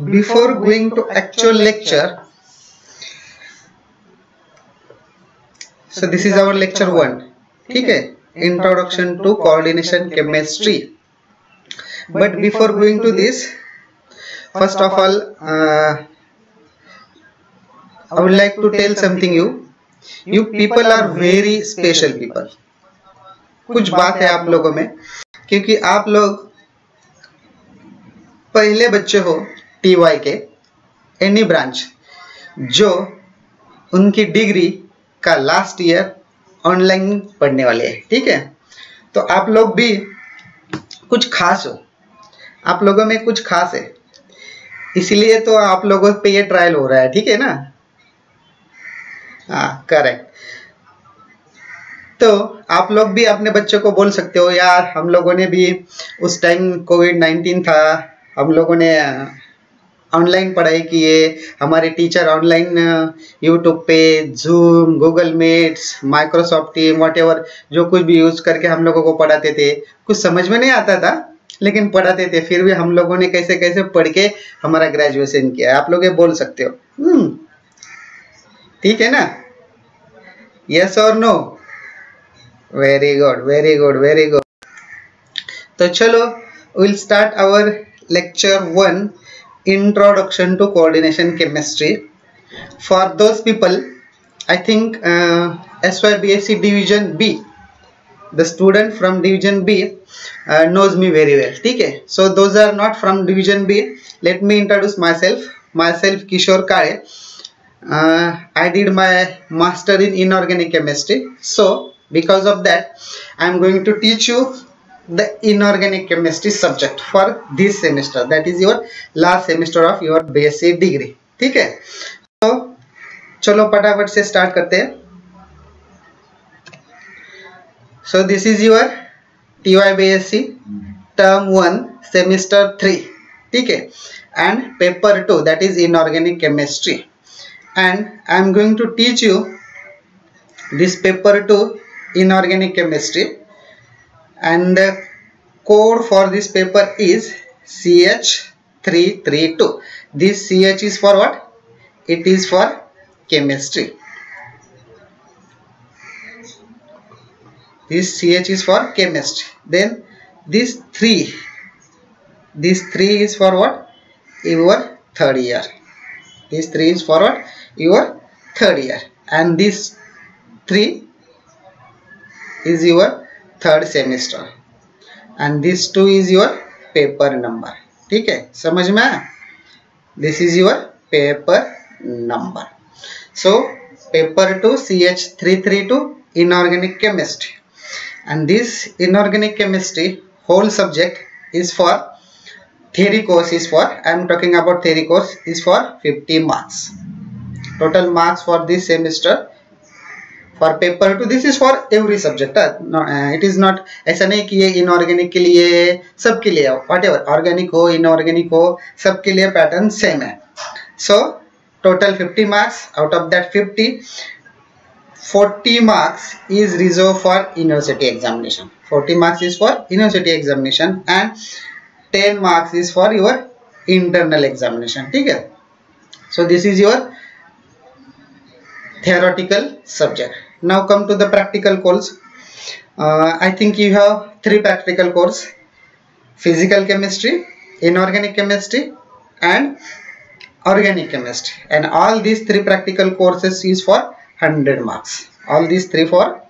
before going to actual lecture, so this is our lecture 1, okay, Introduction to Coordination Chemistry. But before going to this, first of all, I would like to tell something you people are very special people. कुछ बात है आप लोगों में, क्योंकि आप लोग पहले बच्चे हो TY के एनी ब्रांच जो उनकी डिग्री का लास्ट ईयर ऑनलाइन पढ़ने वाले हैं, ठीक है। तो आप लोग भी कुछ खास हो, आप लोगों में कुछ खास है, इसलिए तो आप लोगों पे ये ट्रायल हो रहा है, ठीक है ना। हाँ, करेक्ट। तो आप लोग भी अपने बच्चों को बोल सकते हो, यार हम लोगों ने भी उस टाइम कोविड-19 था, हम लोगों ने ऑनलाइन पढ़ाई की है, हमारे टीचर ऑनलाइन यूट्यूब पे zoom, Google meets, Microsoft team, whatever जो कुछ भी यूज करके हम लोगों को पढ़ाते थे। कुछ समझ में नहीं आता था लेकिन पढ़ाते थे, फिर भी हम लोगों ने कैसे कैसे पढ़ के हमारा ग्रेजुएशन किया। आप लोग ये बोल सकते हो, ठीक है ना। यस और no? Very good, very good, very good. तो चलो will start our lecture 1, Introduction to Coordination Chemistry. For those people, I think SYBSc Division B, the student from Division B knows me very well, ठीक है। So those are not from Division B, let me introduce myself. Myself Kishore Kale. I did my master in inorganic chemistry, so because of that I am going to teach you the inorganic chemistry subject for this semester, that is your last semester of your BSc degree, ठीक है। तो चलो फटाफट से start करते हैं। So this is your TY BSc term 1 semester 3, ठीक है, and paper 2, that is inorganic chemistry, and I am going to teach you this paper 2 inorganic chemistry, and the code for this paper is CH332. This CH is for what? It is for chemistry. This CH is for chemistry. Then this 3 is for what? Your third year. This 3 is for what? Your third year, and this 3 is your third semester, and this 2 is your paper number, ठीक है, समझ में आया। This is your paper number. So paper 2 CH332 inorganic chemistry, and this inorganic chemistry whole subject is for theory course, is for, I am talking about theory course, is for 50 marks. Total marks for this semester for paper 2, this is for every subject, no, it is not ऐसा नहीं कि ये inorganic के लिए, सबके लिए, whatever organic हो inorganic हो सबके लिए पैटर्न सेम है। So total 50 marks, out of that 50, 40 marks is reserved for university examination. 40 marks is for university examination and 10 marks is for your internal examination, ठीक है। So this is your theoretical subject. Now come to the practical course. I think you have 3 practical course: physical chemistry, inorganic chemistry, and organic chemistry. And all these 3 practical courses is for 100 marks. All these 3 for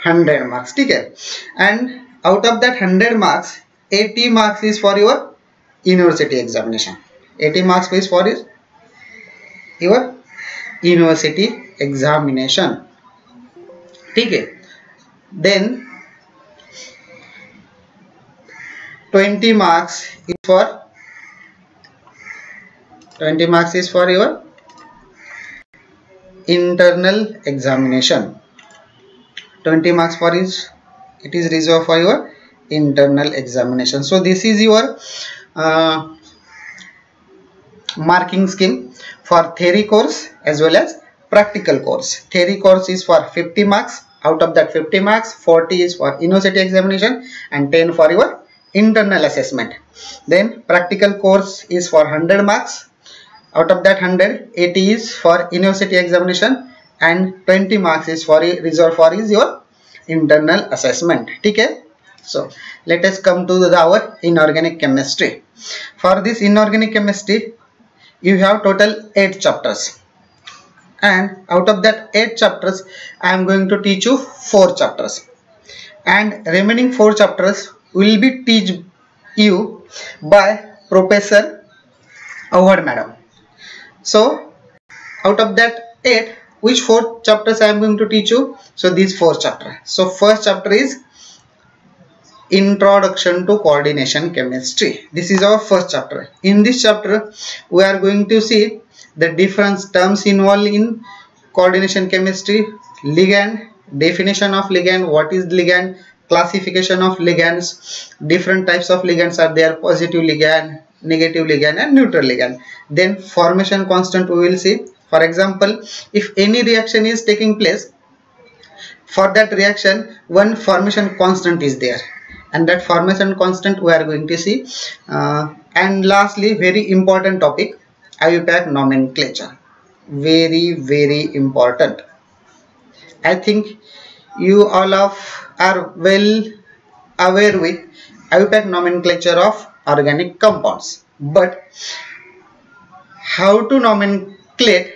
100 marks, ठीक है। And out of that 100 marks, 80 marks is for your university examination. 80 marks is for your university examination, ठीक है। Then 20 marks is for your internal examination. 20 marks for it is reserved for your internal examination. So this is your marking scheme for theory course as well as practical course. Theory course is for 50 marks. Out of that 50 marks, 40 is for university examination and 10 for your internal assessment. Then practical course is for 100 marks. Out of that 100, 80 is for university examination and 20 marks is for reserved for is your internal assessment. Okay. So let us come to our inorganic chemistry. For this inorganic chemistry, you have total 8 chapters, and out of that 8 chapters I am going to teach you 4 chapters, and remaining 4 chapters will be teach you by Professor Awad madam. So out of that 8, which 4 chapters I am going to teach you? So these 4 chapters. So first chapter is Introduction to Coordination Chemistry. This is our first chapter. In this chapter we are going to see the different terms involved in coordination chemistry, ligand, definition of ligand, what is ligand, classification of ligands, different types of ligands are there, positive ligand, negative ligand and neutral ligand. Then formation constant we will see. For example, if any reaction is taking place, for that reaction one formation constant is there, and that formation constant we are going to see. And lastly, very important topic, IUPAC nomenclature. Very important. I think you all are well aware with IUPAC nomenclature of organic compounds, but how to nomenclate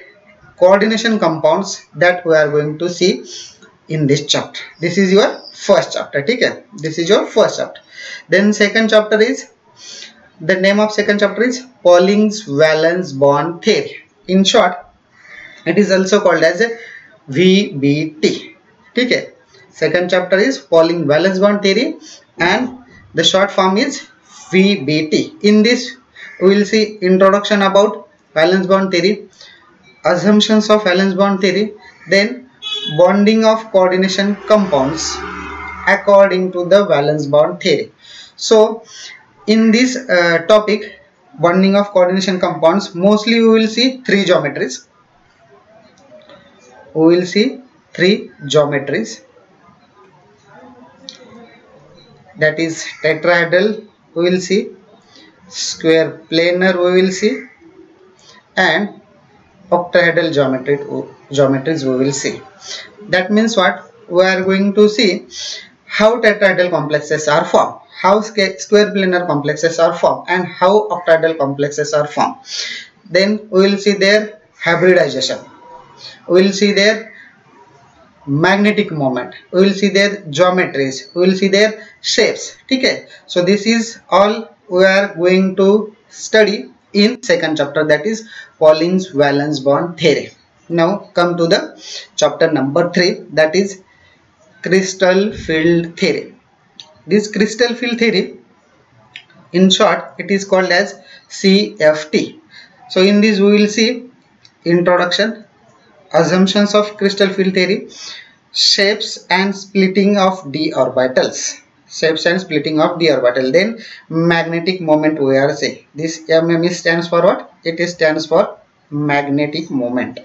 coordination compounds, that we are going to see in this chapter. This is your first chapter. Okay, this is your first chapter. Then second chapter is, the name of second chapter is Pauling's valence bond theory. In short, it is also called as a VBT. Okay, second chapter is Pauling valence bond theory and the short form is VBT. In this we will see introduction about valence bond theory, assumptions of valence bond theory, then bonding of coordination compounds according to the valence bond theory. So in this topic, bonding of coordination compounds, mostly we will see 3 geometries. We will see 3 geometries, that is tetrahedral we will see, square planar we will see, and octahedral geometries we will see. That means what? We are going to see how tetrahedral complexes are formed, how square planar complexes are formed, and how octahedral complexes are formed. Then we will see their hybridization, we will see their magnetic moment, we will see their geometries, we will see their shapes. Okay, so this is all we are going to study in second chapter, that is Pauling's valence bond theory. Now come to the chapter number 3, that is crystal field theory. This crystal field theory, in short, it is called as CFT. So in this we will see introduction, assumptions of crystal field theory, shapes and splitting of d orbitals, then magnetic moment we are saying. This MME stands for what? It stands for magnetic moment.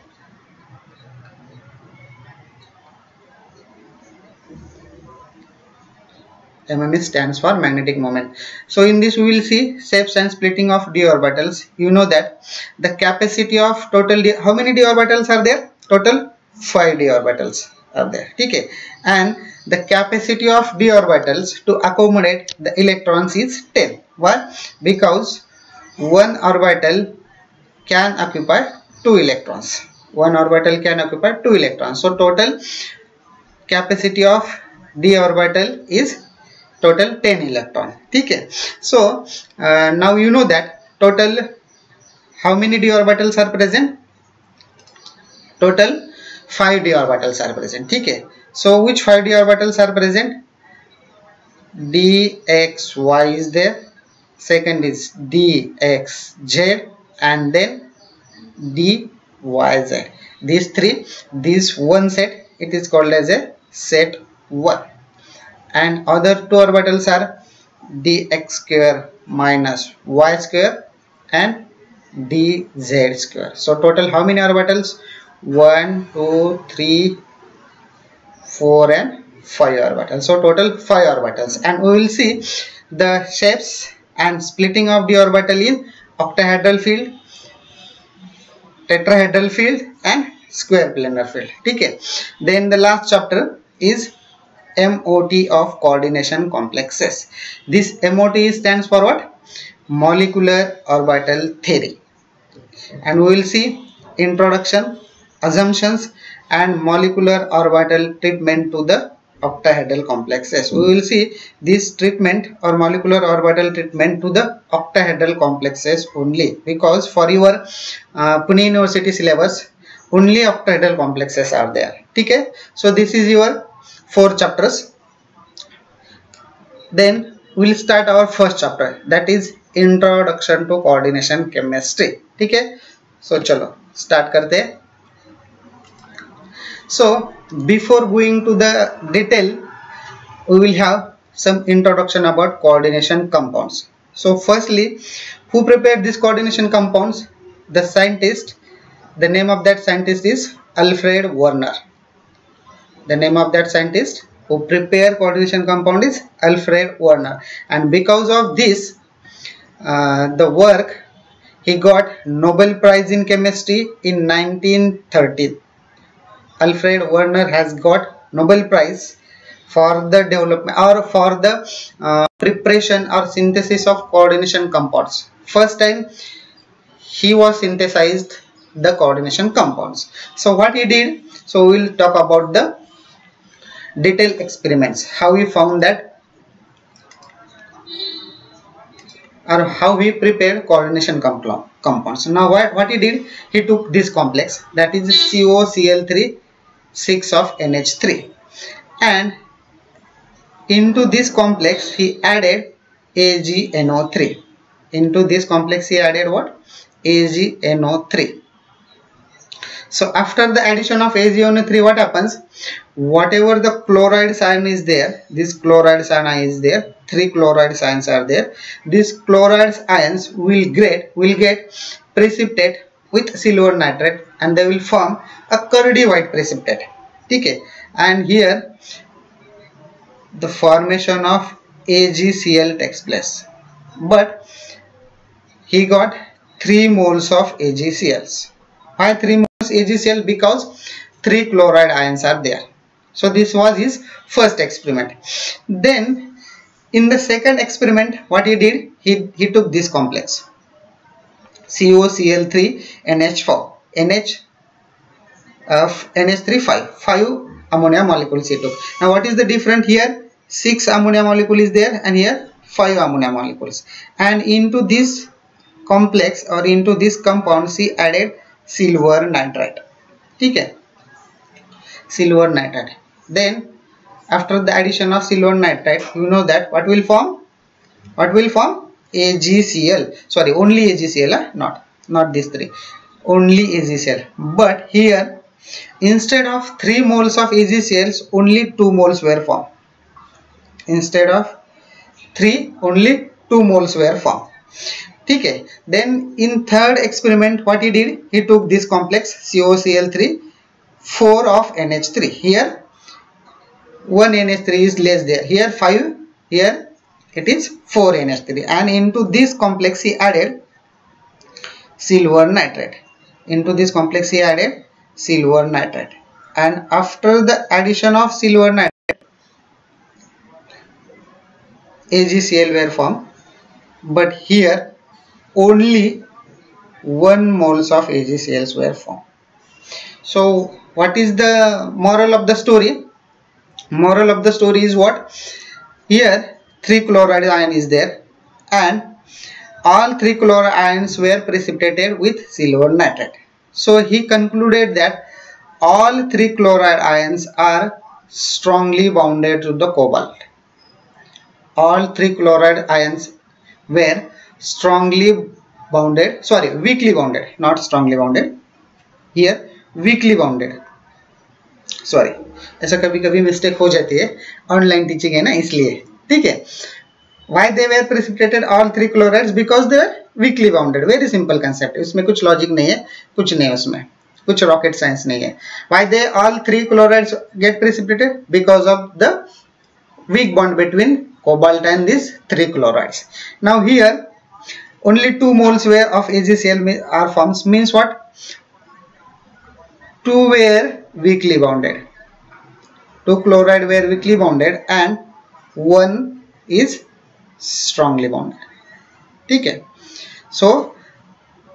MME stands for magnetic moment. So in this we will see shapes and splitting of d orbitals. You know that the capacity of total how many d orbitals are there? Total 5 d orbitals are there. Okay, and the capacity of d orbitals to accommodate the electrons is 10. Why? Because one orbital can occupy 2 electrons. One orbital can occupy 2 electrons. So total capacity of d orbital is total 10 electron. Okay, so now you know that total how many d orbitals are present? Total 5 d orbitals are present. Okay, so which 5 d orbitals are present? dxy is there, second is dxz, and then dyz. These three, this one set, it is called as a set 1, and other 2 orbitals are dx square minus y square and dz square. So total how many orbitals? 1, 2, 3, 4 and 5 orbitals. So total 5 orbitals, and we will see the shapes and splitting of d orbital in octahedral field, tetrahedral field and square planar field. ठीक है. Then the last chapter is MOT of coordination complexes. This MOT stands for what? Molecular orbital theory. And we will see introduction, assumptions and molecular orbital treatment to the octahedral complexes. We will see this treatment or molecular orbital treatment to the octahedral complexes only, because for your Pune University syllabus only octahedral complexes are there. ठीक है. So this is your 4 chapters. Then we will start our first chapter, that is introduction to coordination chemistry. ठीक है. So चलो start करते हैं. So before going to the detail, we will have some introduction about coordination compounds. So firstly, who prepared these coordination compounds? The scientist. The name of that scientist is Alfred Werner. The name of that scientist who prepared coordination compound is Alfred Werner. And because of this, the work, he got Nobel Prize in Chemistry in 1930. Alfred Werner has got Nobel Prize for the development or for the preparation or synthesis of coordination compounds. First time he was synthesized the coordination compounds. So what he did? So we will talk about the detailed experiments, how he found that or how he prepared coordination compounds. Now what he did? He took this complex, that is COCl3 6 of NH3, and into this complex he added AgNO3. Into this complex he added what? AgNO3. So after the addition of AgNO3, what happens? Whatever the chloride ion is there, this chloride ion is there, 3 chloride ions are there. These chloride ions will get precipitate with silver nitrate and they will form a curdy white precipitate. Okay. And here the formation of AgCl takes place, but he got 3 moles of AgCls. Why 3 moles AgCl? Because 3 chloride ions are there. So this was his first experiment. Then in the second experiment, what he did? He took this complex COCl3 NH4 NH3 5 ammonia molecules he took. Now what is the difference here? 6 ammonia molecule is there and here 5 ammonia molecules, and into this complex or into this compound he added silver nitrate. Okay, silver nitrate. Then after the addition of silver nitrate, you know that what will form? What will form? AgCl. Sorry, only AgCl, not these 3, only AgCl. But here instead of 3 moles of AgCls, only 2 moles were formed. Instead of 3, only 2 moles were formed. Okay. Then in third experiment, what he did? He took this complex COCl3 4 of NH3. Here 1 NH3 is less there. Here 5. Here it is 4 NH3, and into this complex he added silver nitrate. Into this complex he added silver nitrate, and after the addition of silver nitrate, AgCl were formed, but here only 1 moles of AgCls were formed. So what is the moral of the story? Moral of the story is what? Here 3 chloride ion is there, and all 3 chloride ions were precipitated with silver nitrate. So he concluded that all 3 chloride ions are strongly bounded to the cobalt. All 3 chloride ions were strongly bounded, sorry, weakly bounded, not strongly bounded. Here weakly bounded. Sorry, ऐसा कभी कभी mistake हो जाती है, online teaching है ना इसलिए. ठीक है. Why they were precipitated all 3 chlorides? Because they were weakly bounded. Very simple concept. इसमें कुछ लॉजिक नहीं है, कुछ नहीं है उसमें, कुछ रॉकेट साइंस नहीं है. Why they all 3 chlorides get precipitated? Because of the weak bond between cobalt and these 3 chlorides. Now here only 2 moles of AgCl are formed. Means what? two were weakly bonded. Two chloride were weakly bonded and one is strongly bonded. Okay. So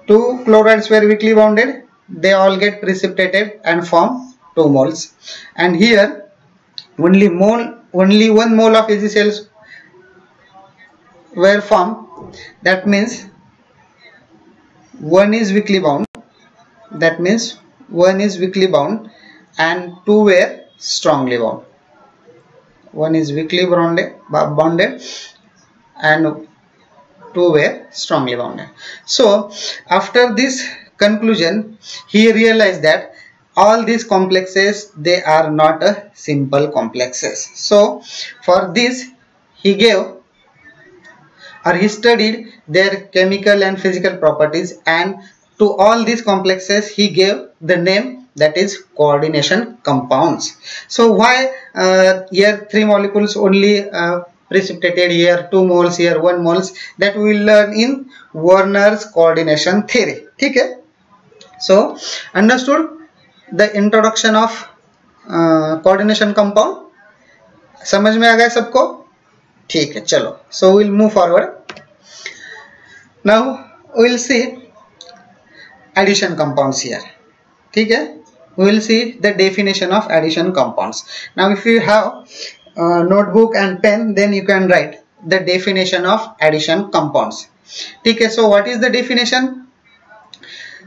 two chlorides were weakly bonded, they all get precipitated and form 2 moles. And here only one mole of AgCls were formed. That means one is weakly bound. That means one is weakly bound and two were strongly bound. One is weakly bonded and two were strongly bonded. So after this conclusion, he realized that all these complexes, they are not a simple complexes. So for this he gave or he studied their chemical and physical properties, and to all these complexes he gave the name, that is coordination compounds. So why here 3 molecules only precipitated, here 2 moles, here 1 moles, that we will learn in Werner's coordination theory. Okay? So understood the introduction of coordination compound? समझ में आ गया सबको? ठीक है, चलो. So we'll move forward. Now we'll see addition compounds here. ठीक है? We will see the definition of addition compounds. Now if you have notebook and pen, then you can write the definition of addition compounds. ठीक है? So what is the definition?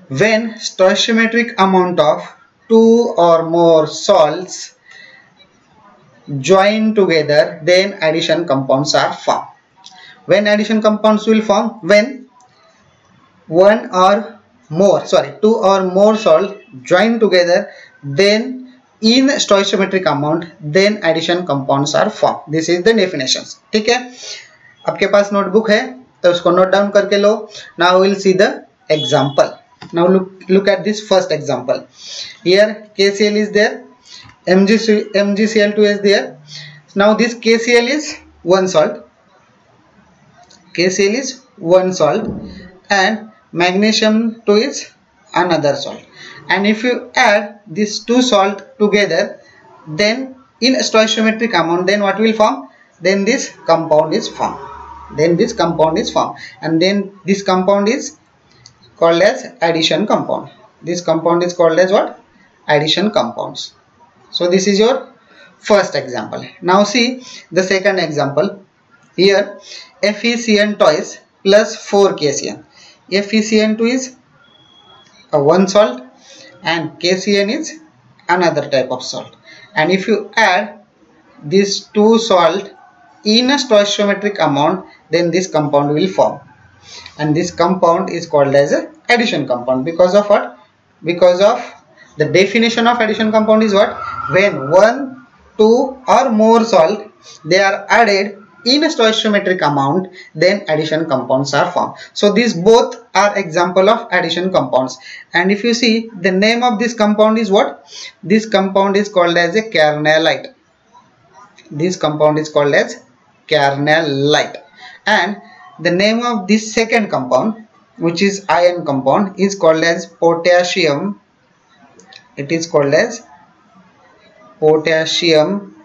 When stoichiometric amount of 2 or more salts join together, then addition compounds are formed. When addition compounds will form? When 2 or more salt join together, then in stoichiometric amount, then addition compounds are formed. This is the definitions. ठीक है? आपके पास notebook है तो उसको note down करके लो. Now we will see the example. Now look at this first example. Here KCl is there, MgCl2 is there. Now this KCl is one salt. KCl is one salt and magnesium 2 is another salt. And if you add these 2 salt together, then in stoichiometric amount, then what will form? Then this compound is formed. And then this compound is called as addition compound. This compound is called as what? Addition compounds. So this is your first example. Now see the second example. Here FeCN twice plus 4 KCN. FeCN2 is a one salt and KCN is another type of salt. And if you add these 2 salt in a stoichiometric amount, then this compound will form. And this compound is called as a addition compound. Because of what? Because of the definition of addition compound is what? When 1, 2 or more salt, they are added in a stoichiometric amount, then addition compounds are formed. So these both are example of addition compounds. And if you see, the name of this compound is what? This compound is called as a carnallite. This compound is called as carnallite. And the name of this second compound, which is ion compound, is called as potassium. It is called as potassium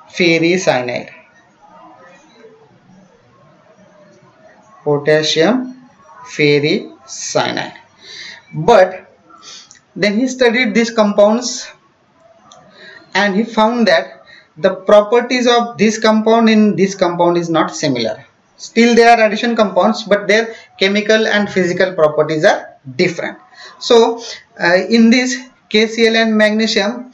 ferricyanide. Potassium ferricyanide. But then he studied these compounds and he found that the properties of this compound in this compound is not similar. Still they are addition compounds, but their chemical and physical properties are different. So in this KCl and magnesium,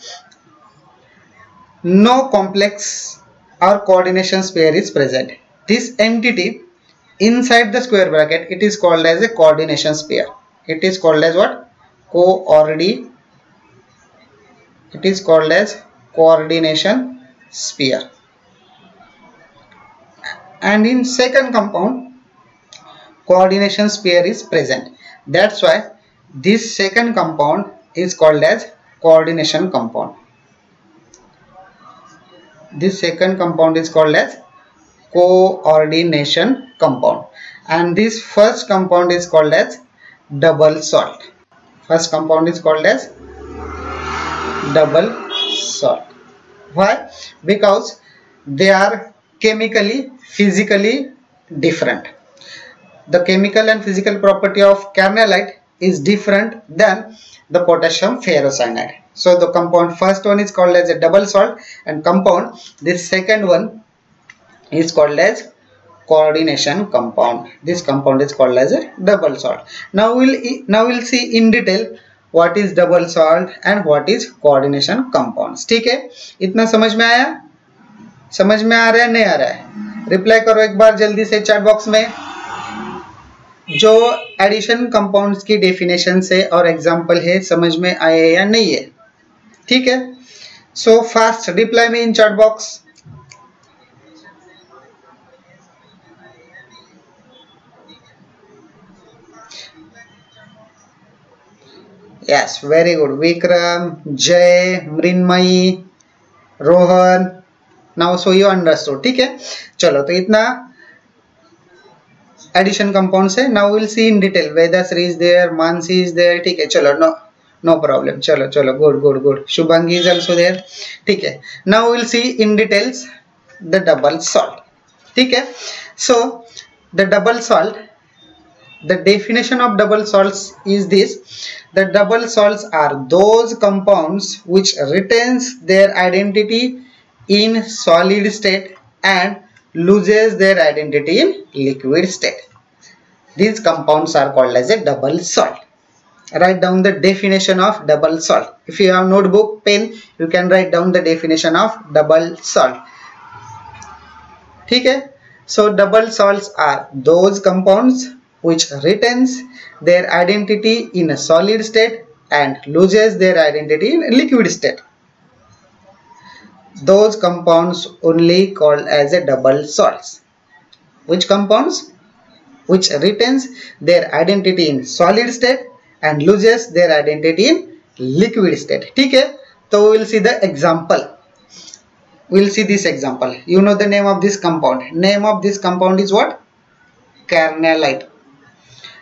no complex or coordination pair is present. This entity inside the square bracket, it is called as a coordination pair. It is called as what? It is called as coordination pair. And in second compound, coordination pair is present. That's why this second compound is called as coordination compound. This second compound is called as coordination compound. And this first compound is called as double salt. First compound is called as double salt. Why? Because they are chemically, physically different. The chemical and physical property of carnallite is different than the potassium ferrocyanide. So the compound first one is called as a double salt, and compound this second one is called as coordination compound. This compound is called as a double salt. Now we'll see in detail what is double salt and what is coordination compounds. ठीक है, इतना समझ में आया? समझ में आ रहा है, नहीं आ रहा है? रिप्लाई करो एक बार जल्दी से चैट बॉक्स में, जो एडिशन कंपाउंड्स की डेफिनेशन से और एग्जांपल है समझ में आए या नहीं है. ठीक है, so fast reply me in chat box. Yes, very good. Vikram, Jay, Mrinmayi, Rohan. Now so you understood. ठीक है, चलो तो इतना एडिशन कंपाउंड से. Now will see in detail. Vedashree is there, Mansi is there. ठीक है, चलो नो प्रॉब्लम. चलो चलो, good. Shubhangi is also there. ठीक है, now will see in details the double salt. ठीक है, so the double salt, the definition of double salts is this: the double salts are those compounds which retains their identity in solid state and loses their identity in liquid state. These compounds are called as a double salt. Write down the definition of double salt. If you have notebook, pen, you can write down the definition of double salt. ठीक है, so double salts are those compounds which retains their identity in a solid state and loses their identity in a liquid state. Those compounds only called as a double salts. Which compounds? Which retains their identity in solid state and loses their identity in liquid state. ठीक है, तो we will see the example. We will see this example. You know the name of this compound. Name of this compound is what? Carnallite.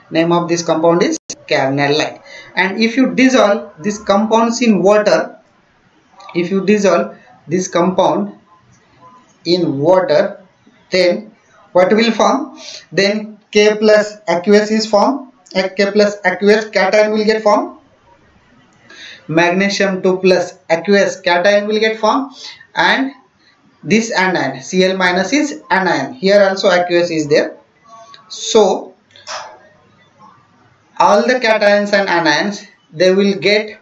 Name of this compound is carnallite. And if you dissolve these compounds in water, if you dissolve this compound in water, then what will form? Then K plus aqueous is formed. K plus aqueous cation will get formed. Magnesium 2 plus aqueous cation will get formed. And this anion, Cl minus is anion. Here also aqueous is there. So all the cations and anions, they will get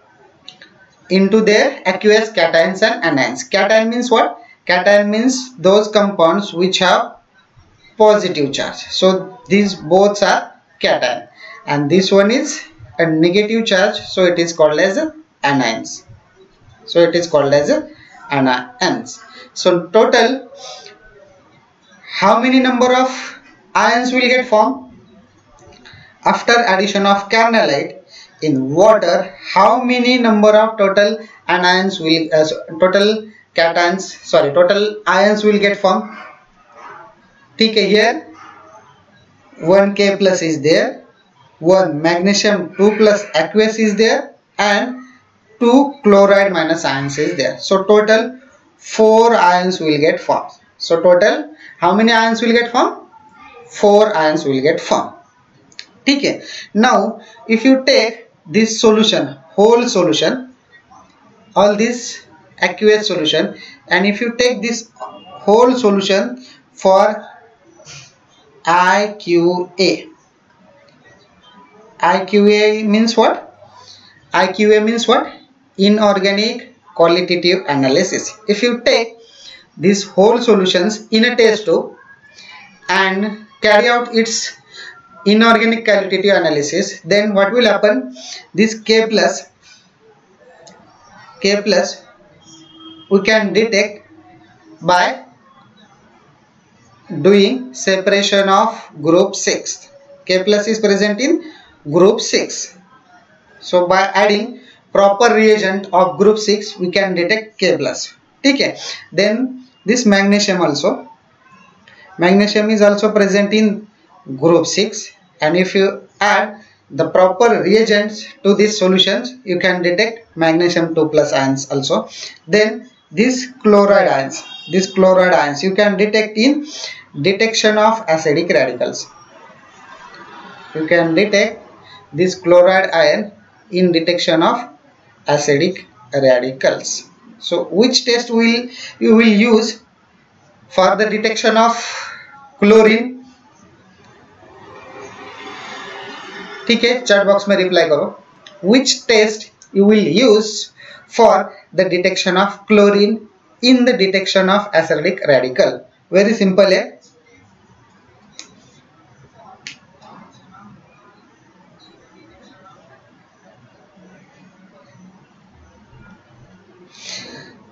into their aqueous cations and anions. Cation means what? Cation means those compounds which have positive charge. So these both are cation, and this one is a negative charge, so it is called as anions. So it is called as anions. So total, how many number of ions will get formed? After addition of carnallite in water, how many number of total anions will total ions will get formed? ठीक है, here 1 K plus is there, 1 magnesium 2 plus aqueous is there, and 2 chloride minus ions is there. So total 4 ions will get formed. So total how many ions will get formed? 4 ions will get formed. ठीक है, now if you take this solution, whole solution, all this aqueous solution, and if you take this whole solution for IQA. IQA means what? IQA means what? Inorganic qualitative analysis. If you take these whole solutions in a test tube and carry out its inorganic qualitative analysis, then what will happen? This K plus we can detect by doing separation of group 6. K plus is present in group 6. So by adding proper reagent of group 6, we can detect K plus. ठीक है, then this magnesium is also present in group 6, and if you add the proper reagents to these solutions, you can detect magnesium 2 plus ions also. Then these chloride ions you can detect in detection of acidic radicals. You can detect this chloride ion in detection of acidic radicals. So which test you will use for the detection of chlorine? ठीक है, chat box में reply करो. Which test you will use for the detection of chlorine in the detection of acidic radical? Very simple है.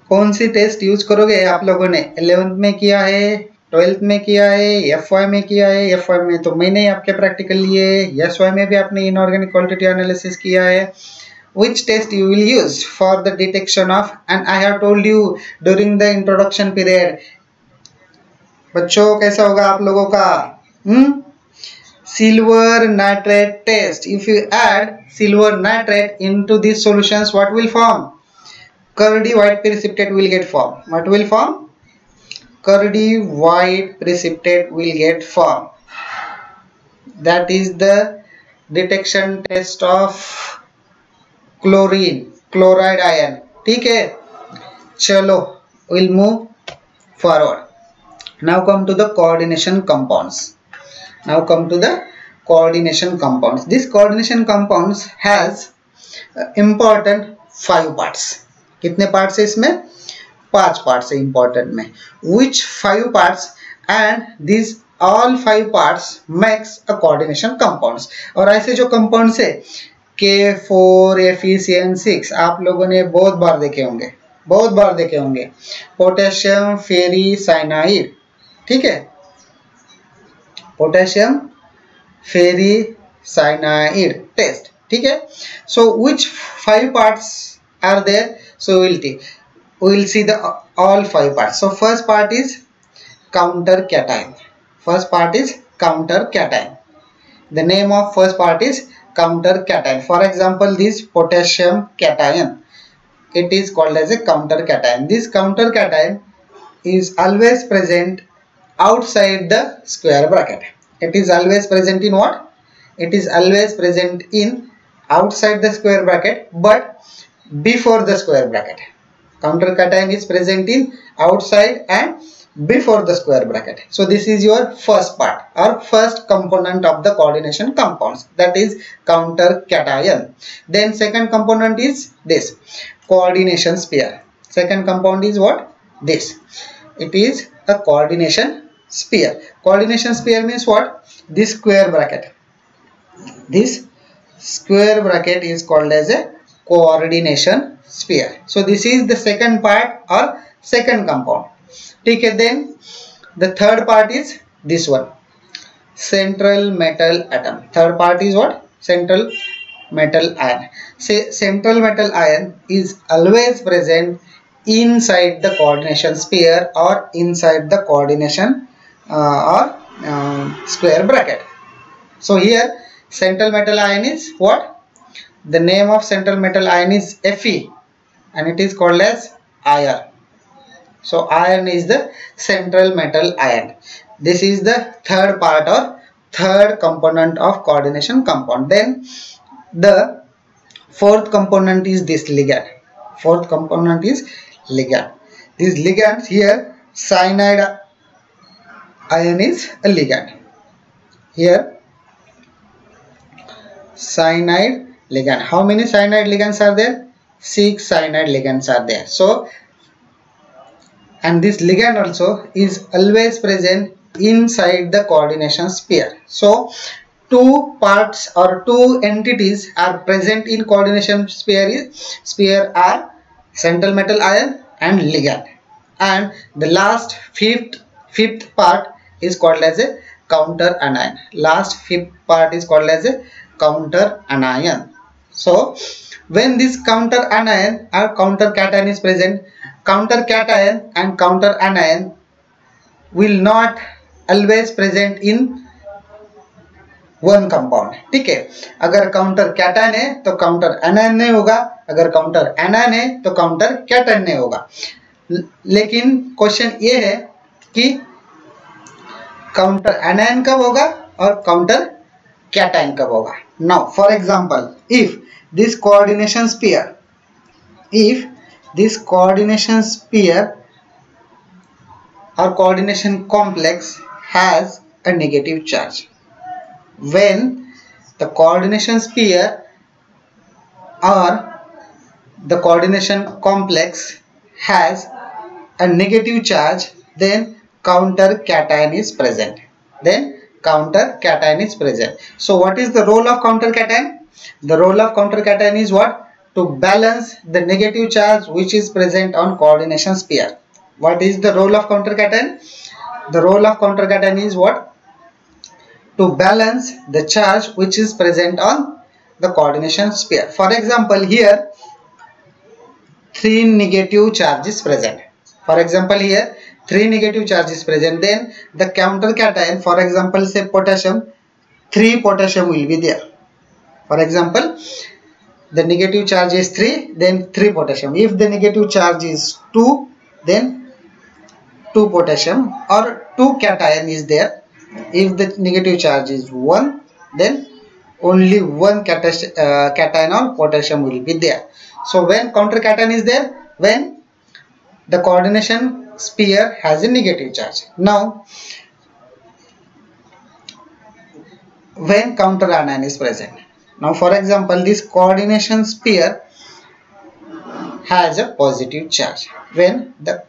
कौन सी test use करोगे आप लोगों ने? 11th में किया है, 12th में किया है, FY में किया है. FY में तो मैंने आपके प्रैक्टिकल लिए, SY में भी आपने इनऑर्गेनिक क्वांटिटी एनालिसिस किया है. Which test you will use for the detection of, and I have told you during the introduction period. बच्चों कैसा होगा आप लोगों का? Silver nitrate test. If you add silver nitrate into these solutions, what will form? Curdy white precipitate will get formed. What will form? Curdy white precipitate will get formed. That is the detection test of chloride ion. ठीक है, चलो we'll move forward. Now come to the coordination compounds. This coordination compounds has important 5 parts. कितने parts है इसमें? 5 parts है important में. Which 5 parts? And these all 5 parts makes a coordination compounds. और ऐसे जो compounds है K4FeCN6 आप लोगों ने बहुत बार देखे होंगे. पोटेशियम फेरीसाइनाइड, ठीक है, पोटेशियम फेरीसाइनाइड टेस्ट, ठीक है. So which 5 parts are there? So we will see the all 5 parts. So first part is counter cation. The name of first part is counter cation. For example, this potassium cation, it is called as a counter cation. This counter cation is always present outside the square bracket. It is always present in what? It is always present in outside the square bracket, but before the square bracket. Counter cation is present in outside and before the square bracket. So this is your first part or first component of the coordination compounds, that is counter cation. Then second component is this coordination sphere. Second compound is what? This. It is a coordination sphere. Coordination sphere means what? This square bracket. This square bracket is called as a coordination sphere. So this is the second part or second compound. ठीक है. Then the third part is this one, central metal atom. Third part is what? Central metal ion. Say central metal ion is always present inside the coordination sphere or inside the coordination square bracket. So here central metal ion is what? The name of central metal ion is Fe and it is called as iron. So iron is the central metal ion. This is the third part or third component of coordination compound. Then the fourth component is this ligand. Fourth component is ligand. These ligands here, cyanide ion is a ligand. Here cyanide ligand. How many cyanide ligands are there? 6 cyanide ligands are there. So and this ligand also is always present inside the coordination sphere. So two parts or two entities are present in coordination sphere are central metal ion and ligand, and the last fifth part is called as a counter anion. Last fifth part is called as a counter anion. So when this counter anion or counter cation is present, counter cation and counter anion will not always present in one compound, ठीक है। अगर counter cation है तो counter anion नहीं होगा, अगर counter anion है तो काउंटर कैटायन नहीं होगा। लेकिन क्वेश्चन ये है कि काउंटर एनायन कब होगा और काउंटर कैटायन कब होगा। Now for example, if this coordination sphere or coordination complex has a negative charge. When the coordination sphere or the coordination complex has a negative charge, then counter cation is present. So what is the role of counter cation? The role of counter cation is what? To balance the negative charge which is present on coordination sphere. What is the role of counter cation? The role of counter cation is what? To balance the charge which is present on the coordination sphere. For example, here 3 negative charge is present. For example, here 3 negative charge is present. Then the counter cation, for example, say potassium, 3 potassium will be there. For example, the negative charge is 3, then 3 potassium. If the negative charge is 2, then 2 potassium or 2 cation is there. If the negative charge is 1, then only 1 cation or potassium will be there. So when counter cation is there, when the coordination sphere has a negative charge. Now when counter anion is present. Now for example, this coordination sphere has a positive charge. When the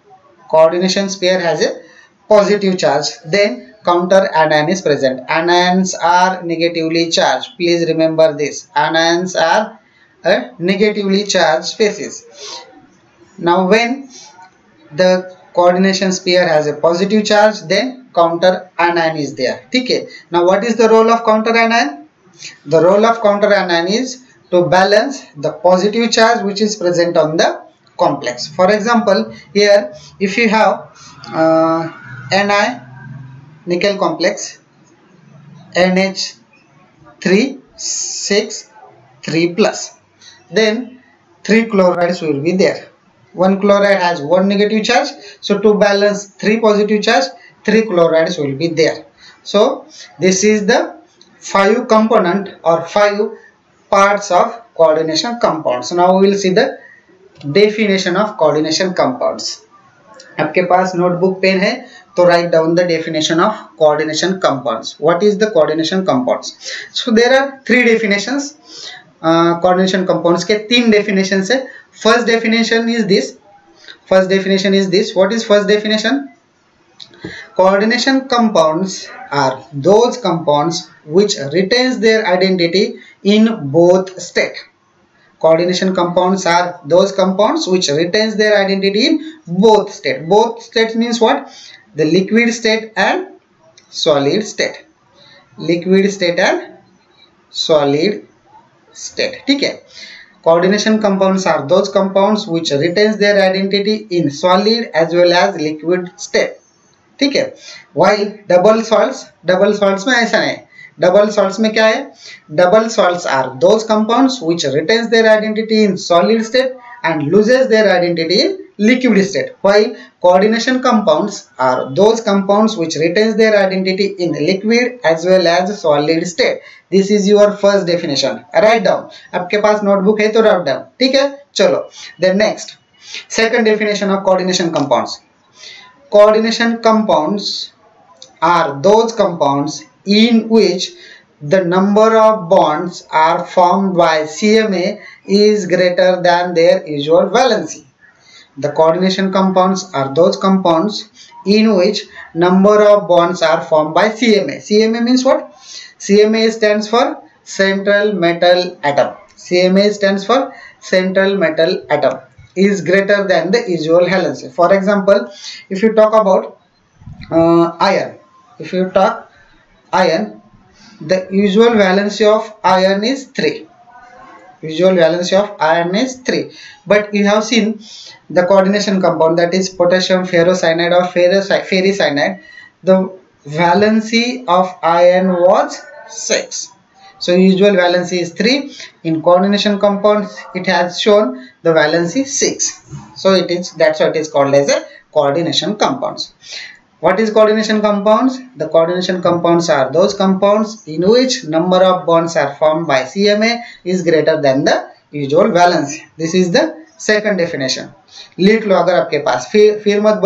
coordination sphere has a positive charge, then counter anion is present. Anions are negatively charged. Please remember this. Anions are negatively charged species. Now when the coordination sphere has a positive charge, then counter anion is there. Okay. Now what is the role of counter anion? The role of counter anion is to balance the positive charge which is present on the complex. For example, here if you have Ni nickel complex NH3 6 3 plus, then 3 chlorides will be there. One chloride has 1 negative charge, so to balance 3 positive charge, 3 chlorides will be there. So this is the 5 component or 5 parts of coordination compounds. Now we will see the definition of coordination compounds. आपके पास notebook pen है तो write down the definition of coordination compounds. What is the coordination compounds? So there are 3 definitions. Coordination compounds के 3 definitions है. First definition is this. What is first definition? Coordination compounds are those compounds which retains their identity in both state. Coordination compounds are those compounds which retains their identity in both state. Both states means what? The liquid state and solid state. Liquid state and solid state. ठीक है. Coordination compounds are those compounds which retains their identity in solid as well as liquid state. ठीक है. While double salts में ऐसा नहीं. Double salts में क्या है? Double salts are those compounds which retains their identity in solid state and loses their identity in liquid state. While coordination compounds are those compounds which retains their identity in liquid as well as solid state. This is your first definition. Write down. आपके पास notebook है तो write down. ठीक है? चलो. Then next, second definition of coordination compounds. Coordination compounds are those compounds in which the number of bonds are formed by CMA is greater than their usual valency. The coordination compounds are those compounds in which number of bonds are formed by CMA. CMA means what? CMA stands for central metal atom. CMA stands for central metal atom is greater than the usual valency. For example, if you talk about iron, iron, the usual valency of iron is 3. Usual valency of iron is 3. But you have seen the coordination compound, that is potassium ferrocyanide or ferricyanide. The valency of iron was 6. So usual valency is 3. In coordination compounds, it has shown the valency 6. So that's what is called as a coordination compounds. What is coordination compounds? The coordination compounds are those compounds in which number of bonds are formed by CMA is greater than the usual valency. This is the second definition. लिख लो अगर आपके पास, फिर मत